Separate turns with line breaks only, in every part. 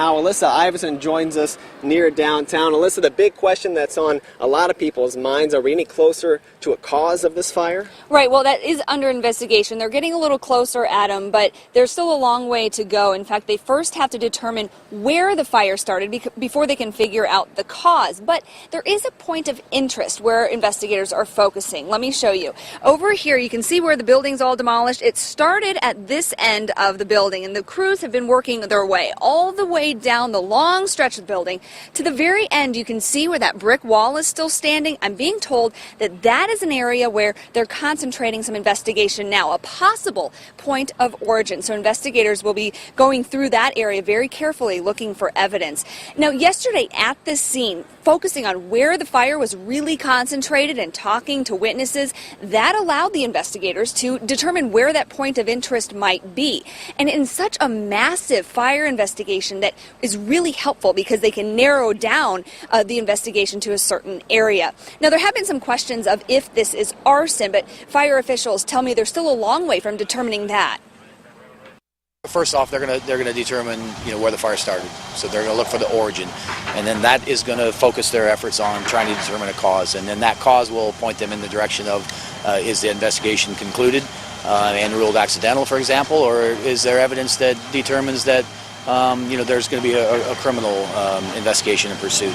Now, Alyssa Iverson joins us near downtown. Alyssa, the big question that's on a lot of people's minds, are we any closer to a cause of this fire?
Right, well, that is under investigation. They're getting a little closer, Adam, but there's still a long way to go. In fact, they first have to determine where the fire started before they can figure out the cause. But there is a point of interest where investigators are focusing. Let me show you. Over here, you can see where the building's all demolished. It started at this end of the building, and the crews have been working their way all the way down the long stretch of the building to the very end. You can see where that brick wall is still standing. I'm being told that that is an area where they're concentrating some investigation now, a possible point of origin. So investigators will be going through that area very carefully, looking for evidence. Now, yesterday at this scene, focusing on where the fire was really concentrated and talking to witnesses, that allowed the investigators to determine where that point of interest might be. And in such a massive fire investigation, that is really helpful because they can narrow down the investigation to a certain area. Now, there have been some questions of if this is arson, but fire officials tell me they're still a long way from determining that.
First off, they're gonna determine where the fire started. So they're gonna look for the origin, and then that is gonna focus their efforts on trying to determine a cause, and then that cause will point them in the direction of is the investigation concluded and ruled accidental, for example, or is there evidence that determines that there's going to be a criminal investigation and pursuit.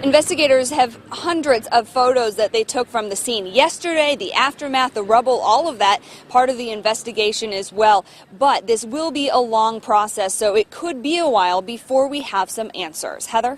Investigators have hundreds of photos that they took from the scene yesterday, the aftermath, the rubble, all of that part of the investigation as well. But this will be a long process, so it could be a while before we have some answers. Heather?